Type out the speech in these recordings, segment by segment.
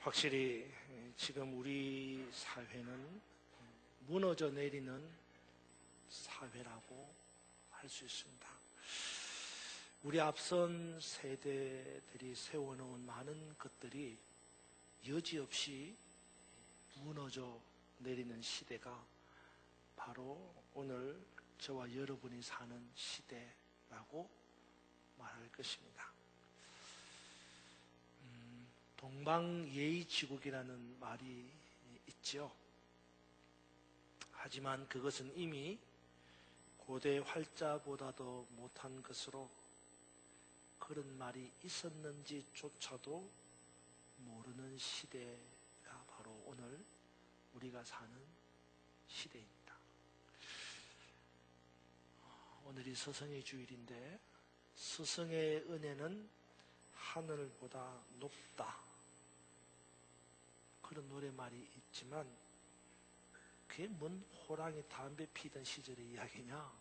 확실히 지금 우리 사회는 무너져 내리는 사회라고 할 수 있습니다. 우리 앞선 세대들이 세워놓은 많은 것들이 여지없이 무너져 내리는 시대가 바로 오늘 저와 여러분이 사는 시대라고 말할 것입니다. 동방예의지국이라는 말이 있죠. 하지만 그것은 이미 고대 활자보다도 못한 것으로 그런 말이 있었는지조차도 모르는 시대가 바로 오늘 우리가 사는 시대입니다. 오늘이 스승의 주일인데 스승의 은혜는 하늘보다 높다, 그런 노래말이 있지만 그게 뭔 호랑이 담배 피던 시절의 이야기냐.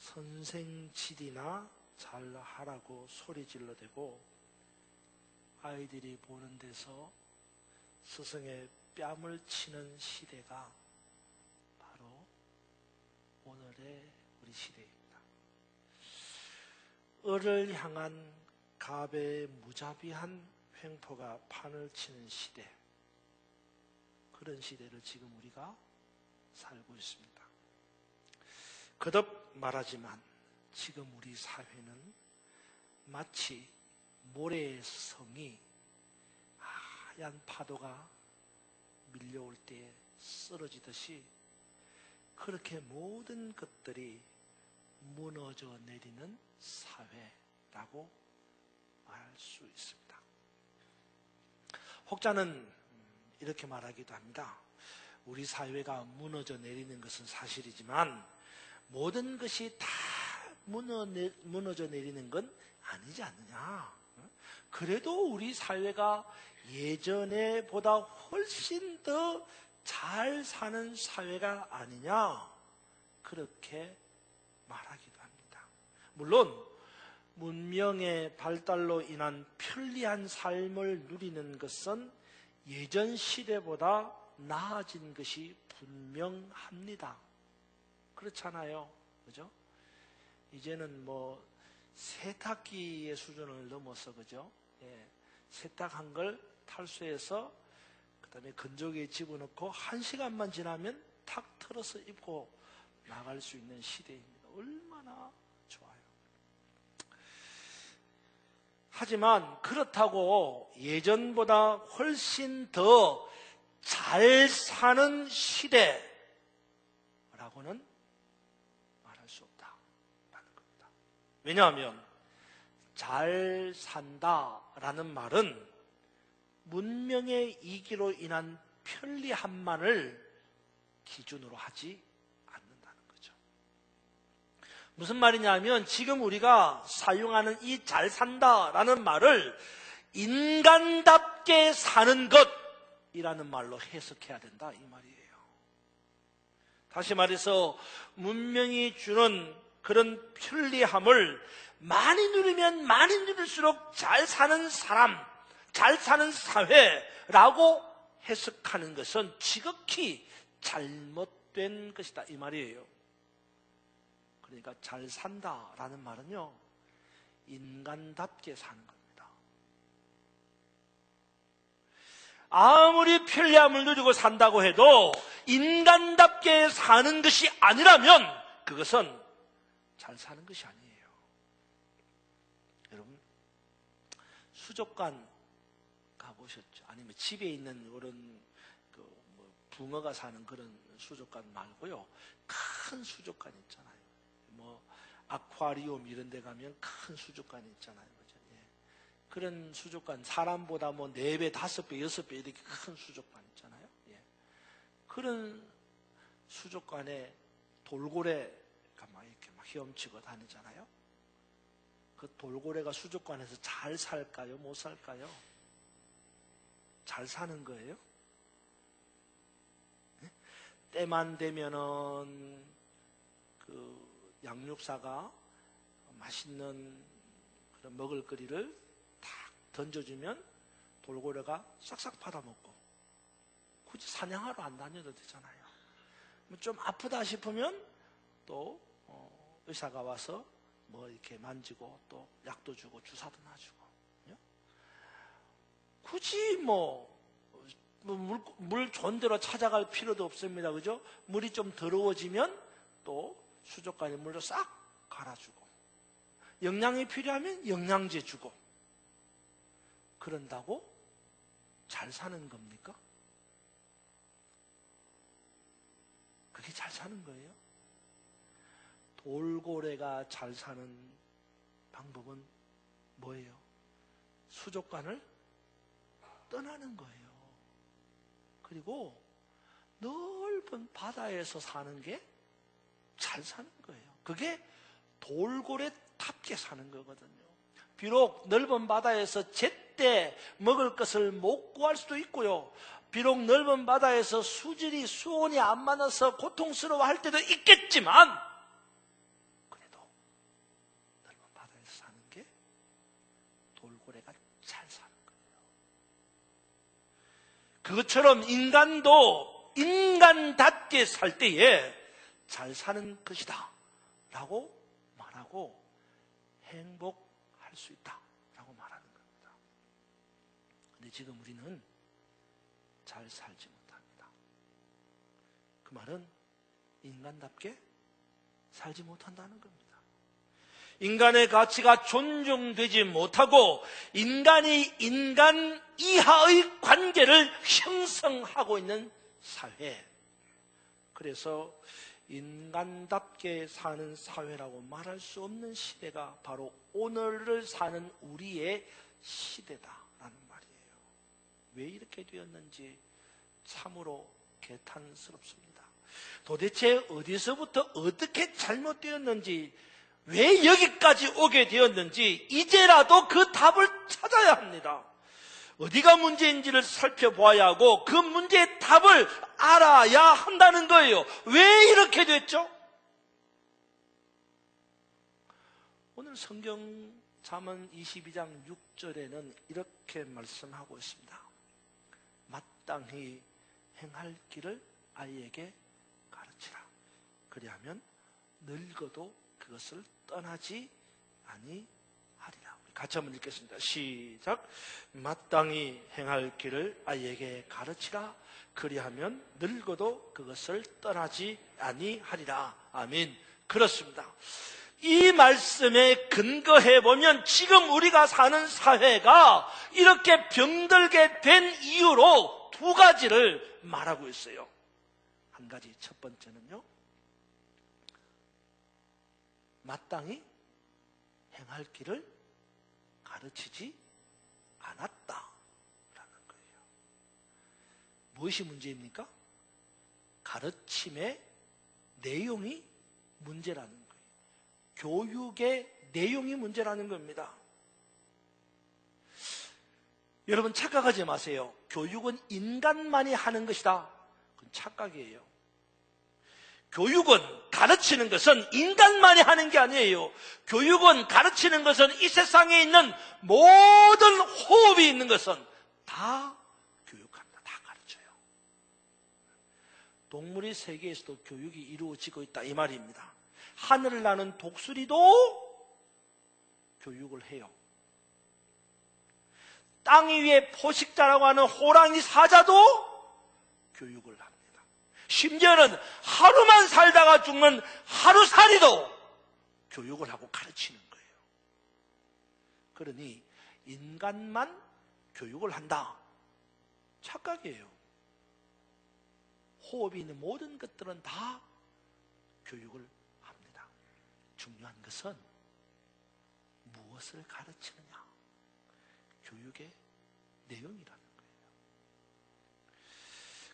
선생질이나 잘하라고 소리 질러대고 아이들이 보는 데서 스승의 뺨을 치는 시대가 바로 오늘의 우리 시대입니다. 을을 향한 갑의 무자비한 횡포가 판을 치는 시대, 그런 시대를 지금 우리가 살고 있습니다. 거듭 말하지만 지금 우리 사회는 마치 모래의 성이 하얀 파도가 밀려올 때 쓰러지듯이 그렇게 모든 것들이 무너져 내리는 사회라고 말할 수 있습니다. 혹자는 이렇게 말하기도 합니다. 우리 사회가 무너져 내리는 것은 사실이지만 모든 것이 다 무너져 내리는 건 아니지 않느냐. 그래도 우리 사회가 예전에 보다 훨씬 더 잘 사는 사회가 아니냐, 그렇게 말하기도 합니다. 물론 문명의 발달로 인한 편리한 삶을 누리는 것은 예전 시대보다 나아진 것이 분명합니다. 그렇잖아요, 그죠? 이제는 뭐 세탁기의 수준을 넘어서, 그죠? 세탁한 걸 탈수해서 그 다음에 건조기에 집어넣고 1시간만 지나면 탁 털어서 입고 나갈 수 있는 시대입니다. 얼마나 좋아요. 하지만 그렇다고 예전보다 훨씬 더 잘 사는 시대라고는 말할 수 없다라는 겁니다. 왜냐하면 잘 산다라는 말은 문명의 이기로 인한 편리함만을 기준으로 하지 않는다는 거죠. 무슨 말이냐면 지금 우리가 사용하는 이 잘 산다라는 말을 인간답게 사는 것이라는 말로 해석해야 된다, 이 말이에요. 다시 말해서 문명이 주는 그런 편리함을 많이 누리면 많이 누릴수록 잘 사는 사람, 잘 사는 사회라고 해석하는 것은 지극히 잘못된 것이다, 이 말이에요. 그러니까 잘 산다라는 말은요, 인간답게 사는 겁니다. 아무리 편리함을 누리고 산다고 해도 인간답게 사는 것이 아니라면 그것은 잘 사는 것이 아니에요. 여러분, 수족관 가보셨죠? 아니면 집에 있는 그런 붕어가 사는 그런 수족관 말고요, 큰 수족관 있잖아요. 뭐 아쿠아리움 이런 데 가면 큰 수족관 있잖아요, 그죠? 그런 수족관, 사람보다 뭐 4배, 5배, 6배 이렇게 큰 수족관 있잖아요. 그런 수족관에 돌고래가 막 이렇게 막 헤엄치고 다니잖아요. 그 돌고래가 수족관에서 잘 살까요? 못 살까요? 잘 사는 거예요? 때만 되면은 그 양육사가 맛있는 그런 먹을거리를 탁 던져주면 돌고래가 싹싹 받아먹고 굳이 사냥하러 안 다녀도 되잖아요. 좀 아프다 싶으면 또 의사가 와서 뭐 이렇게 만지고 또 약도 주고 주사도 놔주고. 굳이 물 좋은 데로 찾아갈 필요도 없습니다. 그죠? 물이 좀 더러워지면 또 수족관에 물로 싹 갈아주고, 영양이 필요하면 영양제 주고. 그런다고 잘 사는 겁니까? 그게 잘 사는 거예요? 돌고래가 잘 사는 방법은 뭐예요? 수족관을 떠나는 거예요. 그리고 넓은 바다에서 사는 게 잘 사는 거예요. 그게 돌고래답게 사는 거거든요. 비록 넓은 바다에서 제때 먹을 것을 못 구할 수도 있고요. 비록 넓은 바다에서 수온이 안 맞아서 고통스러워할 때도 있겠지만, 그래도 넓은 바다에서 사는 게 돌고래가 잘 사는 거예요. 그것처럼 인간도 인간답게 살 때에 잘 사는 것이다 라고 말하고 행복할 수 있다 라고 말하는 겁니다. 근데 지금 우리는 잘 살지 못합니다. 그 말은 인간답게 살지 못한다는 겁니다. 인간의 가치가 존중되지 못하고 인간이 인간 이하의 관계를 형성하고 있는 사회. 그래서 인간답게 사는 사회라고 말할 수 없는 시대가 바로 오늘을 사는 우리의 시대다라는 말이에요. 왜 이렇게 되었는지 참으로 개탄스럽습니다. 도대체 어디서부터 어떻게 잘못되었는지, 왜 여기까지 오게 되었는지 이제라도 그 답을 찾아야 합니다. 어디가 문제인지를 살펴보아야 하고 그 문제의 답을 알아야 한다는 거예요. 왜 이렇게 됐죠? 오늘 성경 잠언 22장 6절에는 이렇게 말씀하고 있습니다. 마땅히 행할 길을 아이에게 가르치라. 그리하면 늙어도 그것을 떠나지 아니하리라. 같이 한번 읽겠습니다. 시작. 마땅히 행할 길을 아이에게 가르치라. 그리하면 늙어도 그것을 떠나지 아니하리라. 아멘. 그렇습니다. 이 말씀에 근거해 보면 지금 우리가 사는 사회가 이렇게 병들게 된 이유로 두 가지를 말하고 있어요. 한 가지, 첫 번째는요, 마땅히 행할 길을 가르치지 않았다라는 거예요. 무엇이 문제입니까? 가르침의 내용이 문제라는 거예요. 교육의 내용이 문제라는 겁니다. 여러분 착각하지 마세요. 교육은 인간만이 하는 것이다. 그건 착각이에요. 교육은, 가르치는 것은 인간만이 하는 게 아니에요. 교육은, 가르치는 것은 이 세상에 있는 모든 호흡이 있는 것은 다 교육합니다. 다 가르쳐요. 동물의 세계에서도 교육이 이루어지고 있다, 이 말입니다. 하늘을 나는 독수리도 교육을 해요. 땅 위에 포식자라고 하는 호랑이 사자도 교육을 합니다. 심지어는 하루만 살다가 죽는 하루살이도 교육을 하고 가르치는 거예요. 그러니 인간만 교육을 한다, 착각이에요. 호흡이 있는 모든 것들은 다 교육을 합니다. 중요한 것은 무엇을 가르치느냐, 교육의 내용이라는 거예요.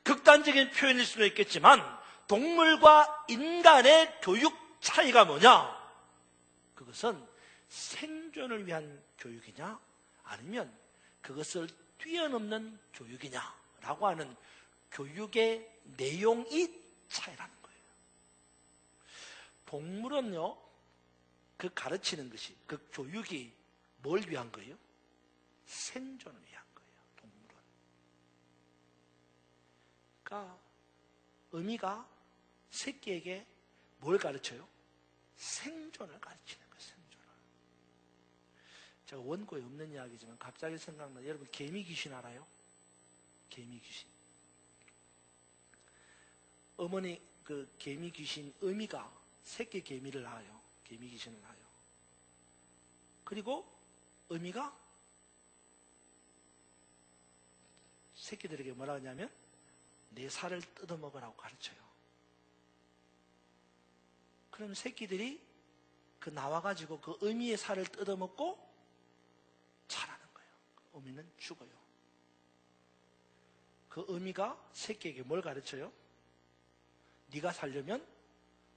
극단적인 표현일 수도 있겠지만 동물과 인간의 교육 차이가 뭐냐? 그것은 생존을 위한 교육이냐, 아니면 그것을 뛰어넘는 교육이냐라고 하는 교육의 내용이 차이라는 거예요. 동물은요, 그 가르치는 것이, 그 교육이 뭘 위한 거예요? 생존을 위한 거예요. 동물은. 그러니까 어미가 새끼에게 뭘 가르쳐요? 생존을 가르치는 거예요. 생존을. 제가 원고에 없는 이야기지만 갑자기 생각나. 여러분 개미 귀신 알아요? 개미 귀신. 어머니 그 개미 귀신 어미가 새끼 개미를 낳아요. 개미 귀신을 낳아요. 그리고 어미가 새끼들에게 뭐라 하냐면 내 살을 뜯어먹으라고 가르쳐요. 그럼 새끼들이 그 나와가지고 그 어미의 살을 뜯어먹고 자라는 거예요. 어미는 죽어요. 그 어미가 새끼에게 뭘 가르쳐요? 네가 살려면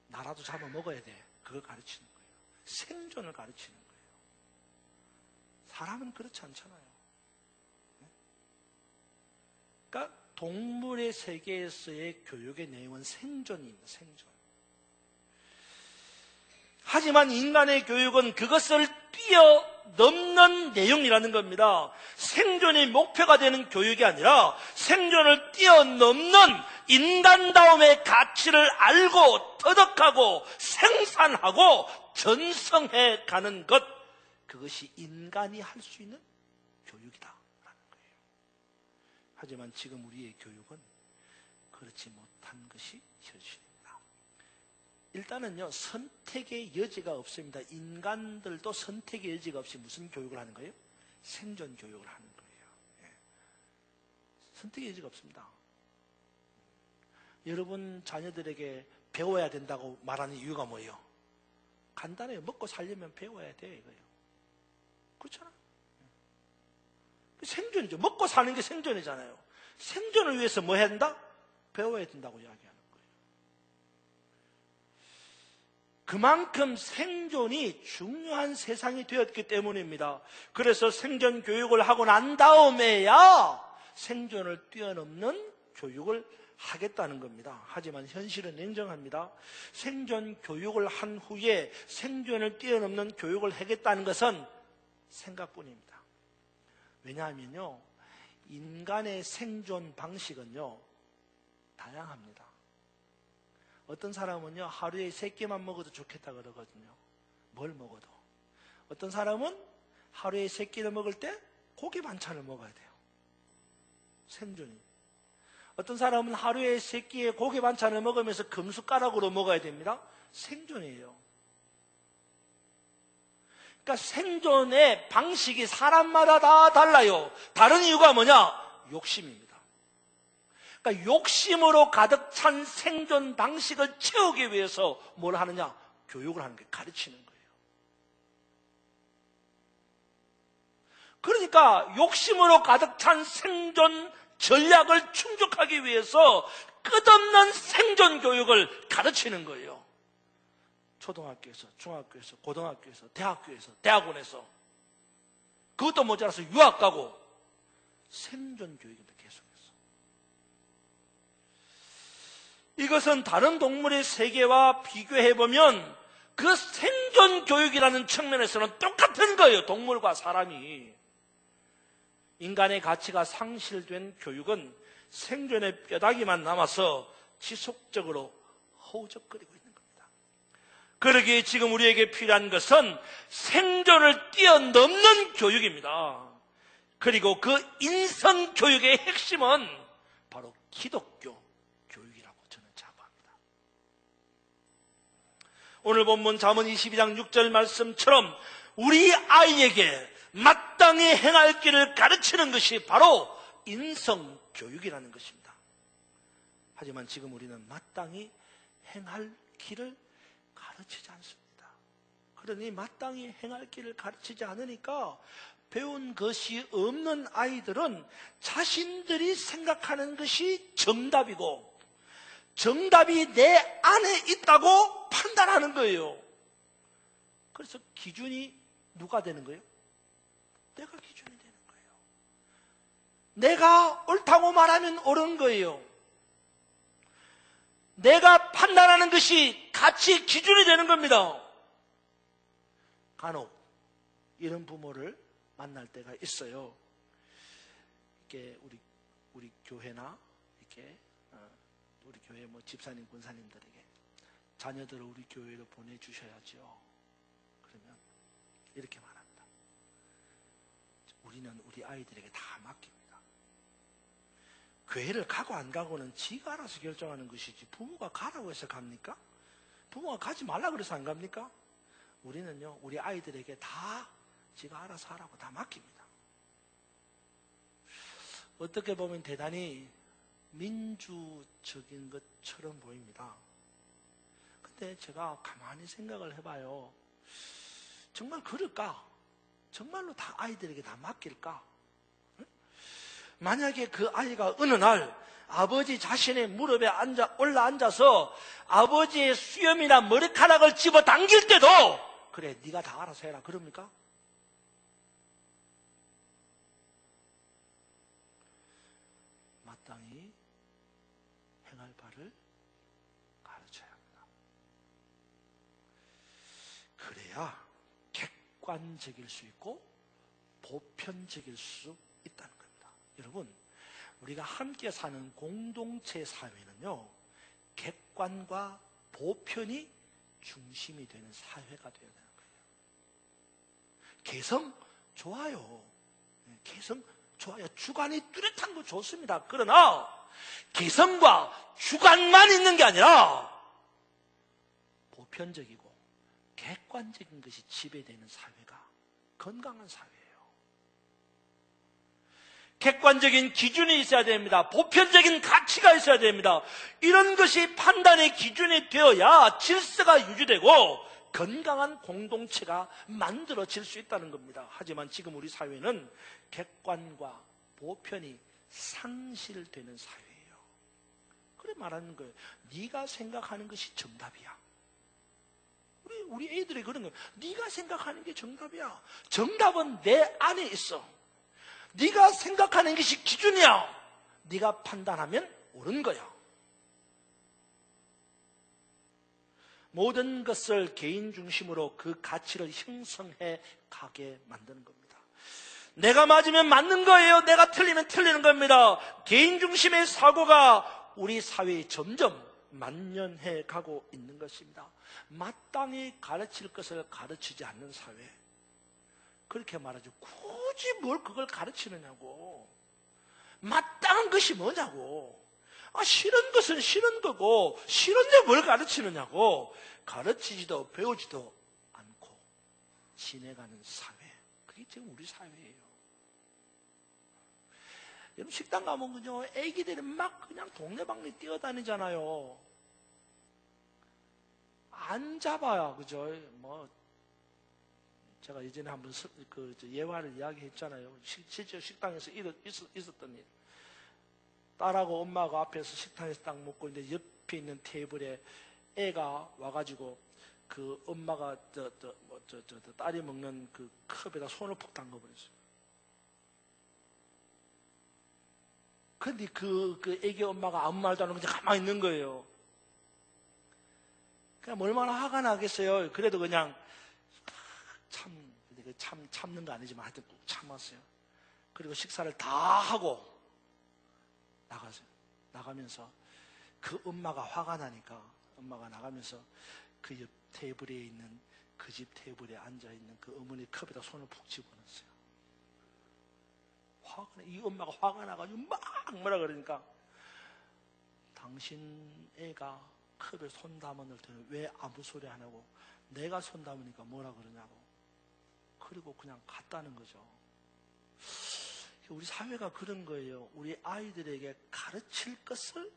나라도 잡아먹어야 돼. 그걸 가르치는 거예요. 생존을 가르치는 거예요. 사람은 그렇지 않잖아요. 그러니까 동물의 세계에서의 교육의 내용은 생존입니다. 생존. 하지만 인간의 교육은 그것을 뛰어넘는 내용이라는 겁니다. 생존이 목표가 되는 교육이 아니라 생존을 뛰어넘는 인간다움의 가치를 알고 터득하고 생산하고 전성해 가는 것, 그것이 인간이 할 수 있는 교육이다라는 거예요. 하지만 지금 우리의 교육은 그렇지 못한 것이 현실입니다. 일단은요, 선택의 여지가 없습니다. 인간들도 선택의 여지가 없이 무슨 교육을 하는 거예요? 생존 교육을 하는 거예요. 예. 선택의 여지가 없습니다. 여러분 자녀들에게 배워야 된다고 말하는 이유가 뭐예요? 간단해요. 먹고 살려면 배워야 돼, 이거예요. 그렇잖아. 생존이죠. 먹고 사는 게 생존이잖아요. 생존을 위해서 뭐 해야 된다? 배워야 된다고 이야기하는 거예요. 그만큼 생존이 중요한 세상이 되었기 때문입니다. 그래서 생존 교육을 하고 난 다음에야 생존을 뛰어넘는 교육을 하겠다는 겁니다. 하지만 현실은 냉정합니다. 생존 교육을 한 후에 생존을 뛰어넘는 교육을 하겠다는 것은 생각뿐입니다. 왜냐하면요, 인간의 생존 방식은요, 다양합니다. 어떤 사람은요, 하루에 3끼만 먹어도 좋겠다 그러거든요. 뭘 먹어도. 어떤 사람은 하루에 3끼를 먹을 때 고기 반찬을 먹어야 돼요. 생존이. 어떤 사람은 하루에 3끼의 고기 반찬을 먹으면서 금숟가락으로 먹어야 됩니다. 생존이에요. 그러니까 생존의 방식이 사람마다 다 달라요. 다른 이유가 뭐냐? 욕심입니다. 그러니까 욕심으로 가득 찬 생존 방식을 채우기 위해서 뭘 하느냐? 교육을 하는 게 가르치는 거예요. 그러니까 욕심으로 가득 찬 생존 전략을 충족하기 위해서 끝없는 생존 교육을 가르치는 거예요. 초등학교에서, 중학교에서, 고등학교에서, 대학교에서, 대학원에서. 그것도 모자라서 유학 가고 생존 교육입니다. 계속해서. 이것은 다른 동물의 세계와 비교해보면 그 생존 교육이라는 측면에서는 똑같은 거예요. 동물과 사람이. 인간의 가치가 상실된 교육은 생존의 뼈다귀만 남아서 지속적으로 허우적거리고 있는 겁니다. 그러기에 지금 우리에게 필요한 것은 생존을 뛰어넘는 교육입니다. 그리고 그 인성 교육의 핵심은 바로 기독교 교육이라고 저는 자부합니다. 오늘 본문 잠언 22장 6절 말씀처럼 우리 아이에게 마땅히 행할 길을 가르치는 것이 바로 인성 교육이라는 것입니다. 하지만 지금 우리는 마땅히 행할 길을 가르치지 않습니다. 그러니 마땅히 행할 길을 가르치지 않으니까 배운 것이 없는 아이들은 자신들이 생각하는 것이 정답이고 정답이 내 안에 있다고 판단하는 거예요. 그래서 기준이 누가 되는 거예요? 내가 기준이 되는 거예요. 내가 옳다고 말하면 옳은 거예요. 내가 판단하는 것이 가치 기준이 되는 겁니다. 간혹 이런 부모를 만날 때가 있어요. 이렇게 우리 교회나 이렇게 우리 교회 뭐 집사님, 권사님들에게 자녀들을 우리 교회로 보내주셔야죠. 그러면 이렇게 말합니다. 우리는 우리 아이들에게 다 맡깁니다. 교회를 가고 안 가고는 지가 알아서 결정하는 것이지 부모가 가라고 해서 갑니까? 부모가 가지 말라 그래서 안 갑니까? 우리는요, 우리 아이들에게 다 지가 알아서 하라고 다 맡깁니다. 어떻게 보면 대단히 민주적인 것처럼 보입니다. 근데 제가 가만히 생각을 해봐요. 정말 그럴까? 정말로 다 아이들에게 다 맡길까? 응? 만약에 그 아이가 어느 날 아버지 자신의 무릎에 올라앉아서 아버지의 수염이나 머리카락을 집어당길 때도 그래, 네가 다 알아서 해라 그럽니까? 마땅히 행할 바를 가르쳐야 합니다. 그래야 객관적일 수 있고 보편적일 수 있다는 겁니다. 여러분, 우리가 함께 사는 공동체 사회는요, 객관과 보편이 중심이 되는 사회가 되어야 되는 거예요. 개성 좋아요. 개성 좋아요. 주관이 뚜렷한 거 좋습니다. 그러나 개성과 주관만 있는 게 아니라 보편적이고 객관적인 것이 지배되는 사회가 건강한 사회예요. 객관적인 기준이 있어야 됩니다. 보편적인 가치가 있어야 됩니다. 이런 것이 판단의 기준이 되어야 질서가 유지되고 건강한 공동체가 만들어질 수 있다는 겁니다. 하지만 지금 우리 사회는 객관과 보편이 상실되는 사회예요. 그래 말하는 거예요. 네가 생각하는 것이 정답이야. 우리 애들이 그런 거예요. 네가 생각하는 게 정답이야. 정답은 내 안에 있어. 네가 생각하는 것이 기준이야. 네가 판단하면 옳은 거야. 모든 것을 개인 중심으로 그 가치를 형성해 가게 만드는 겁니다. 내가 맞으면 맞는 거예요. 내가 틀리면 틀리는 겁니다. 개인 중심의 사고가 우리 사회에 점점 만연해 가고 있는 것입니다. 마땅히 가르칠 것을 가르치지 않는 사회. 그렇게 말하죠. 굳이 뭘 그걸 가르치느냐고. 마땅한 것이 뭐냐고. 싫은 것은 싫은 거고 싫은데 뭘 가르치느냐고. 가르치지도 배우지도 않고 지내가는 사회. 그게 지금 우리 사회예요. 여러분 식당 가면 그죠? 애기들이 막 그냥 동네방네 뛰어다니잖아요. 안 잡아요, 그죠? 뭐 제가 예전에 한번 예화를 이야기했잖아요. 실제 식당에서 있었던 일. 딸하고 엄마가 앞에서 식당에서 딱 먹고 있는데 옆에 있는 테이블에 애가 와가지고 그 엄마가 딸이 먹는 그 컵에다 손을 푹 담궈버렸어요. 근데 그 애기 엄마가 아무 말도 안 하고 그냥 가만히 있는 거예요. 그냥 얼마나 화가 나겠어요. 그래도 그냥 참는 거 아니지만 하여튼 꾹 참았어요. 그리고 식사를 다 하고 나가면서 그 엄마가 화가 나니까 엄마가 나가면서 그 옆 테이블에 있는 그 집 테이블에 앉아있는 그 어머니 컵에다 손을 푹 집어넣었어요. 이 엄마가 화가 나가지고 막 뭐라 그러니까 당신 애가 컵에 손 담아놓을 때는 왜 아무 소리 안 하고 내가 손 담으니까 뭐라 그러냐고. 그리고 그냥 갔다는 거죠. 우리 사회가 그런 거예요. 우리 아이들에게 가르칠 것을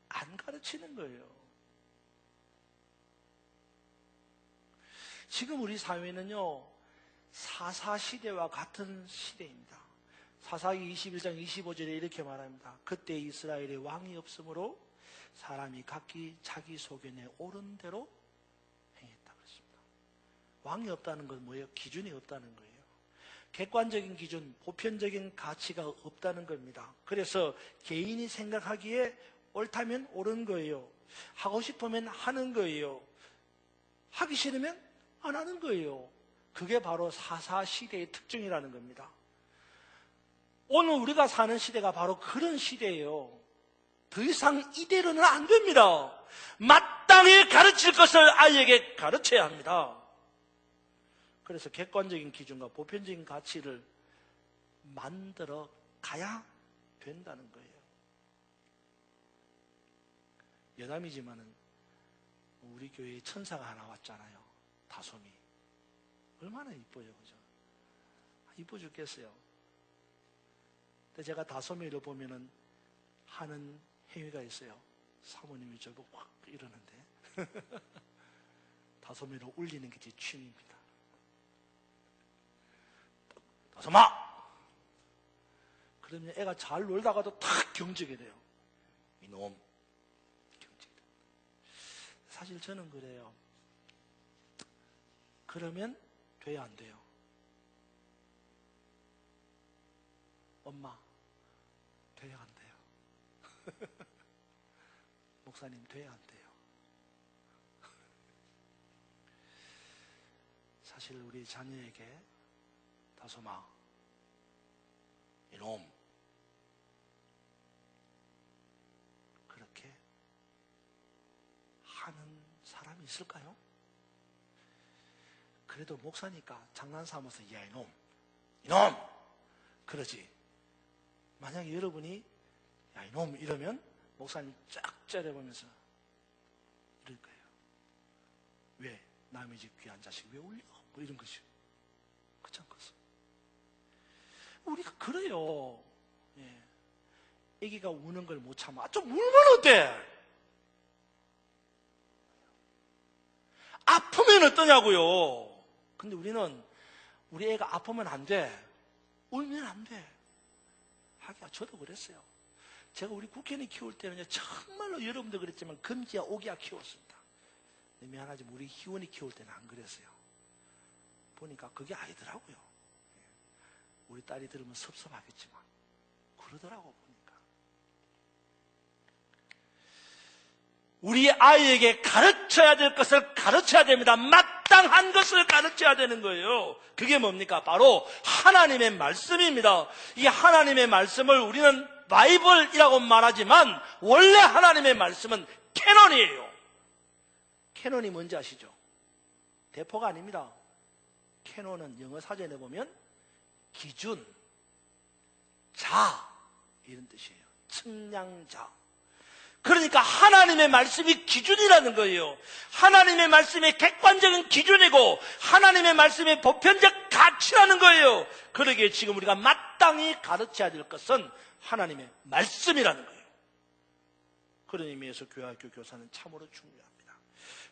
안 가르치는 거예요. 지금 우리 사회는요, 사사시대와 같은 시대입니다. 사사기 21장 25절에 이렇게 말합니다. 그때 이스라엘에 왕이 없으므로 사람이 각기 자기 소견에 옳은 대로 행했다 그랬습니다. 왕이 없다는 건 뭐예요? 기준이 없다는 거예요. 객관적인 기준, 보편적인 가치가 없다는 겁니다. 그래서 개인이 생각하기에 옳다면 옳은 거예요. 하고 싶으면 하는 거예요. 하기 싫으면 안 하는 거예요. 그게 바로 사사시대의 특징이라는 겁니다. 오늘 우리가 사는 시대가 바로 그런 시대예요. 더 이상 이대로는 안 됩니다. 마땅히 가르칠 것을 아이에게 가르쳐야 합니다. 그래서 객관적인 기준과 보편적인 가치를 만들어 가야 된다는 거예요. 여담이지만은 우리 교회에 천사가 하나 왔잖아요. 다솜이. 얼마나 이뻐요, 그죠? 이뻐 죽겠어요. 근데 제가 다솜이를 보면은 하는 행위가 있어요. 사모님이 저보고 확 이러는데 다솜이를 울리는 게 제 취미입니다. 다솜아! 그러면 애가 잘 놀다가도 탁 경직이 돼요. 이놈. 경직이 돼요. 사실 저는 그래요. 그러면 돼야 안 돼요. 엄마, 돼야 안 돼요. 목사님, 돼야 안 돼요. 사실 우리 자녀에게 다솜아, 이놈, 그렇게 하는 사람이 있을까요? 그래도 목사니까 장난 삼아서 야 이놈, 이놈! 그러지. 만약에 여러분이 야 이놈 이러면 목사님 쫙 째려보면서 이럴 거예요. 왜? 남의 집 귀한 자식 왜 울려? 뭐 이런 것이요. 그렇지 않겠어? 우리가 그래요. 예. 애기가 우는 걸 못 참아. 좀 울면 어때? 아프면 어떠냐고요. 근데 우리는 우리 애가 아프면 안 돼. 울면 안 돼. 하기야 저도 그랬어요. 제가 우리 국회의원 키울 때는 정말로 여러분도 그랬지만 금지야 오기야 키웠습니다. 미안하지만 우리 희원이 키울 때는 안 그랬어요. 보니까 그게 아니더라고요. 우리 딸이 들으면 섭섭하겠지만 그러더라고 보니까. 우리 아이에게 가르쳐야 될 것을 가르쳐야 됩니다. 마땅한 것을 가르쳐야 되는 거예요. 그게 뭡니까? 바로 하나님의 말씀입니다. 이 하나님의 말씀을 우리는 바이블이라고 말하지만 원래 하나님의 말씀은 캐논이에요. 캐논이 뭔지 아시죠? 대포가 아닙니다. 캐논은 영어 사전에 보면 기준, 자 이런 뜻이에요. 측량자. 그러니까 하나님의 말씀이 기준이라는 거예요. 하나님의 말씀이 객관적인 기준이고 하나님의 말씀이 보편적 가치라는 거예요. 그러기에 지금 우리가 마땅히 가르쳐야 될 것은 하나님의 말씀이라는 거예요. 그런 의미에서 교회학교 교사는 참으로 중요합니다.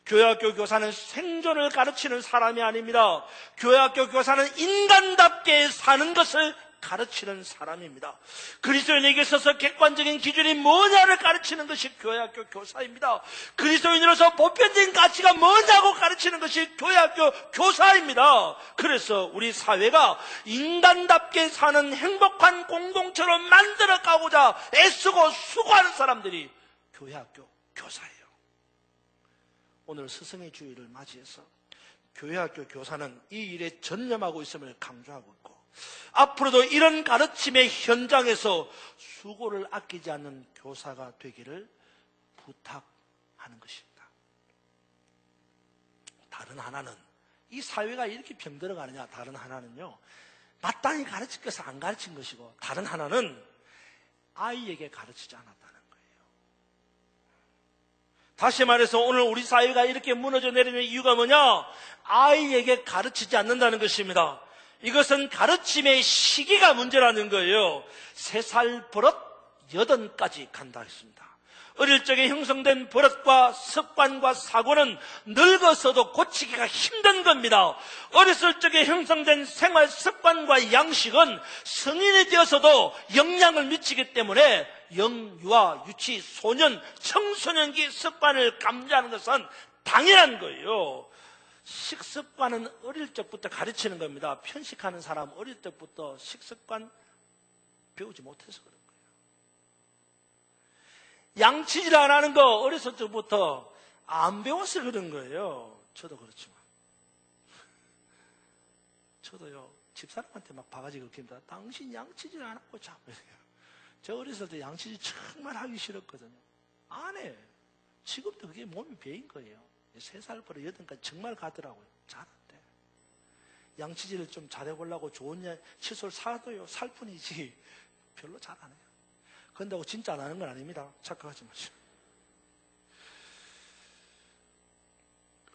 교회학교 교사는 생존을 가르치는 사람이 아닙니다. 교회학교 교사는 인간답게 사는 것을 가르치는 사람입니다. 그리스도인에게 있어서 객관적인 기준이 뭐냐를 가르치는 것이 교회학교 교사입니다. 그리스도인으로서 보편적인 가치가 뭐냐고 가르치는 것이 교회학교 교사입니다. 그래서 우리 사회가 인간답게 사는 행복한 공동체로 만들어가고자 애쓰고 수고하는 사람들이 교회학교 교사예요. 오늘 스승의 주일을 맞이해서 교회학교 교사는 이 일에 전념하고 있음을 강조하고 있고 앞으로도 이런 가르침의 현장에서 수고를 아끼지 않는 교사가 되기를 부탁하는 것입니다. 다른 하나는 이 사회가 이렇게 병들어 가느냐? 다른 하나는요 마땅히 가르칠 것을 안 가르친 것이고 다른 하나는 아이에게 가르치지 않았다는 거예요. 다시 말해서 오늘 우리 사회가 이렇게 무너져 내리는 이유가 뭐냐? 아이에게 가르치지 않는다는 것입니다. 이것은 가르침의 시기가 문제라는 거예요. 3살 버릇 8까지 간다 했습니다. 어릴 적에 형성된 버릇과 습관과 사고는 늙어서도 고치기가 힘든 겁니다. 어렸을 적에 형성된 생활 습관과 양식은 성인이 되어서도 영향을 미치기 때문에 영유아, 유치, 소년, 청소년기 습관을 감지하는 것은 당연한 거예요. 식습관은 어릴 적부터 가르치는 겁니다. 편식하는 사람 어릴 적부터 식습관 배우지 못해서 그런 거예요. 양치질 안 하는 거 어렸을 적부터 안 배워서 그런 거예요. 저도 그렇지만. 저도요, 집사람한테 막 바가지 긁힙니다. 당신 양치질 안 하고 자꾸 이래요. 제가 어렸을 때 양치질 정말 하기 싫었거든요. 안 해. 지금도 그게 몸이 배인 거예요. 3살부터 8까지 정말 가더라고요. 잘 안 돼. 양치질을 좀 잘해보려고 좋은 칫솔 사도요. 살 뿐이지 별로 잘 안 해요. 그런다고 진짜 안 하는 건 아닙니다. 착각하지 마시고.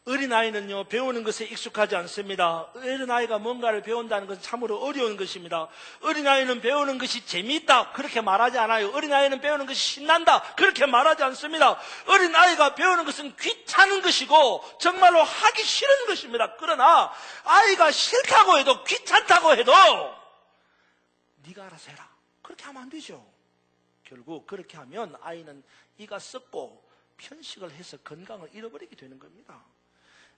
어린아이는요, 배우는 것에 익숙하지 않습니다. 어린아이가 뭔가를 배운다는 것은 참으로 어려운 것입니다. 어린아이는 배우는 것이 재미있다, 그렇게 말하지 않아요. 어린아이는 배우는 것이 신난다, 그렇게 말하지 않습니다. 어린아이가 배우는 것은 귀찮은 것이고, 정말로 하기 싫은 것입니다. 그러나, 아이가 싫다고 해도, 귀찮다고 해도, 네가 알아서 해라. 그렇게 하면 안 되죠. 결국 그렇게 하면 아이는 이가 썩고 편식을 해서 건강을 잃어버리게 되는 겁니다.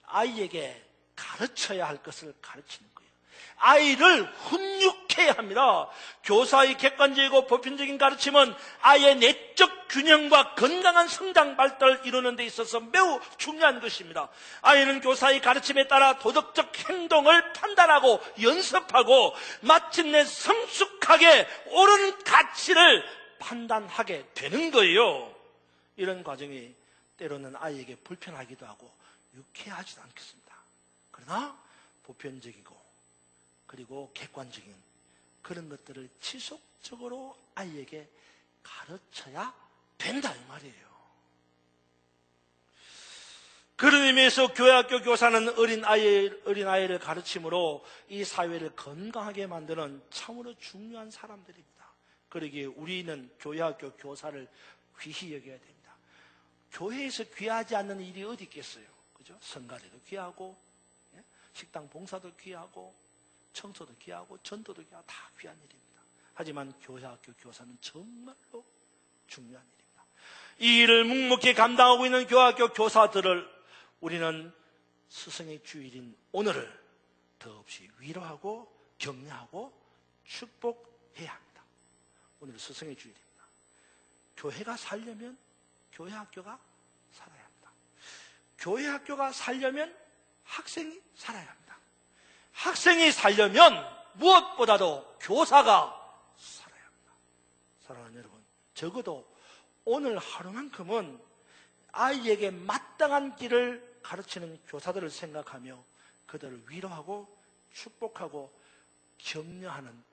아이에게 가르쳐야 할 것을 가르치는 거예요. 아이를 훈육해야 합니다. 교사의 객관적이고 보편적인 가르침은 아이의 내적 균형과 건강한 성장 발달을 이루는 데 있어서 매우 중요한 것입니다. 아이는 교사의 가르침에 따라 도덕적 행동을 판단하고 연습하고 마침내 성숙하게 옳은 가치를 판단하게 되는 거예요. 이런 과정이 때로는 아이에게 불편하기도 하고 유쾌하지도 않겠습니다. 그러나 보편적이고 그리고 객관적인 그런 것들을 지속적으로 아이에게 가르쳐야 된다 이 말이에요. 그런 의미에서 교회학교 교사는 어린아이를 가르침으로 이 사회를 건강하게 만드는 참으로 중요한 사람들입니다. 그러기에 우리는 교회학교 교사를 귀히 여겨야 됩니다. 교회에서 귀하지 않는 일이 어디 있겠어요? 그죠? 성가대도 귀하고, 식당 봉사도 귀하고, 청소도 귀하고, 전도도 귀하고, 다 귀한 일입니다. 하지만 교회학교 교사는 정말로 중요한 일입니다. 이 일을 묵묵히 감당하고 있는 교회학교 교사들을 우리는 스승의 주일인 오늘을 더없이 위로하고 격려하고 축복해야 합니다. 오늘 스승의 주일입니다. 교회가 살려면 교회 학교가 살아야 합니다. 교회 학교가 살려면 학생이 살아야 합니다. 학생이 살려면 무엇보다도 교사가 살아야 합니다. 사랑하는 여러분, 적어도 오늘 하루만큼은 아이에게 마땅한 길을 가르치는 교사들을 생각하며 그들을 위로하고 축복하고 격려하는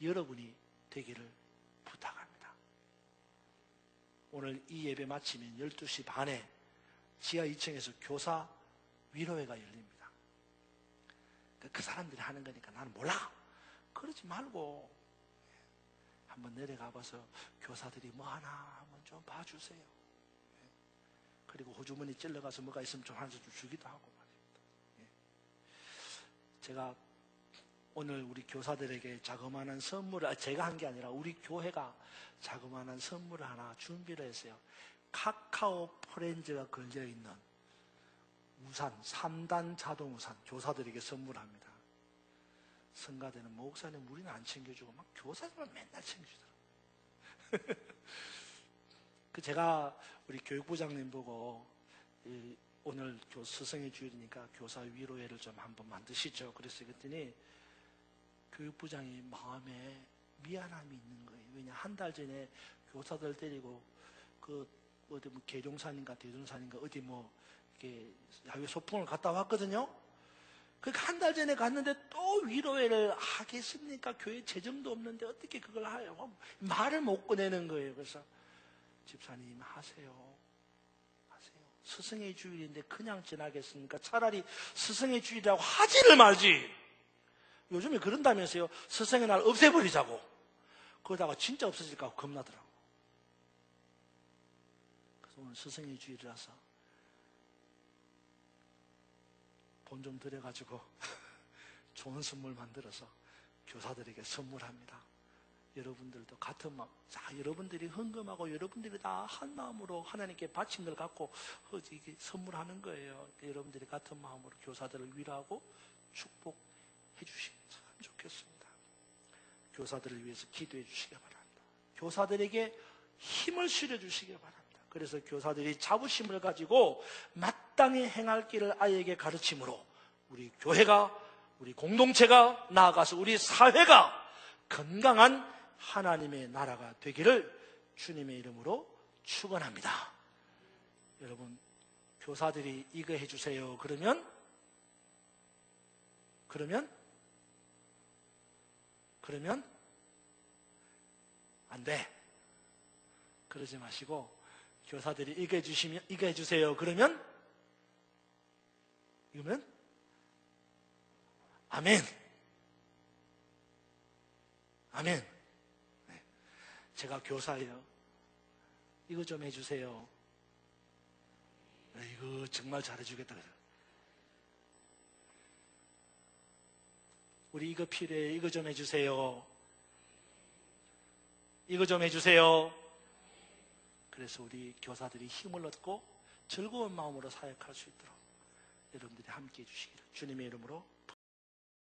여러분이 되기를 부탁합니다. 오늘 이 예배 마치면 12시 반에 지하 2층에서 교사 위로회가 열립니다. 그 사람들이 하는 거니까 나는 몰라. 그러지 말고 한번 내려가 봐서 교사들이 뭐 하나 한번 좀 봐주세요. 그리고 호주머니 찔러가서 뭐가 있으면 좀 하나씩 주기도 하고 말입니다. 제가 오늘 우리 교사들에게 자그마한 선물을, 제가 한 게 아니라 우리 교회가 자그마한 선물을 하나 준비를 했어요. 카카오 프렌즈가 걸려있는 우산, 3단 자동 우산 교사들에게 선물합니다. 성가대는 목사님 우리는 안 챙겨주고 막 교사들만 맨날 챙겨주더라고요. 제가 우리 교육부장님 보고 오늘 스승의 주일이니까 교사 위로회를 좀 한번 만드시죠. 그래서 그랬더니 교육부장이 마음에 미안함이 있는 거예요. 왜냐, 한 달 전에 교사들 데리고 어디 뭐 계룡산인가 대둔산인가 어디 뭐 이렇게 야외 소풍을 갔다 왔거든요. 그러니까 한 달 전에 갔는데 또 위로회를 하겠습니까? 교회 재정도 없는데 어떻게 그걸 해요? 말을 못 꺼내는 거예요. 그래서 집사님 하세요. 스승의 주일인데 그냥 지나겠습니까? 차라리 스승의 주일이라고 하지를 말지. 요즘에 그런다면서요. 스승의 날 없애버리자고. 그러다가 진짜 없어질까 겁나더라고. 그래서 오늘 스승의 주일이라서 돈 좀 들여가지고 좋은 선물 만들어서 교사들에게 선물합니다. 여러분들도 같은 마음, 자, 여러분들이 헌금하고 여러분들이 다 한 마음으로 하나님께 바친 걸 갖고 이게 선물하는 거예요. 여러분들이 같은 마음으로 교사들을 위로하고 축복해 주시면 참 좋겠습니다. 교사들을 위해서 기도해 주시기 바랍니다. 교사들에게 힘을 실어 주시기 바랍니다. 그래서 교사들이 자부심을 가지고 마땅히 행할 길을 아이에게 가르침으로 우리 교회가, 우리 공동체가, 나아가서 우리 사회가 건강한 하나님의 나라가 되기를 주님의 이름으로 축원합니다. 여러분, 교사들이 이거 해주세요. 그러면 안 돼. 그러지 마시고, 교사들이 이거 해주세요. 그러면 아멘. 아멘. 네. 제가 교사예요. 이거 좀 해주세요. 네, 이거 정말 잘해주겠다. 우리 이거 필요해. 이거 좀 해주세요. 이거 좀 해주세요. 그래서 우리 교사들이 힘을 얻고 즐거운 마음으로 사역할 수 있도록 여러분들이 함께 해주시기를 주님의 이름으로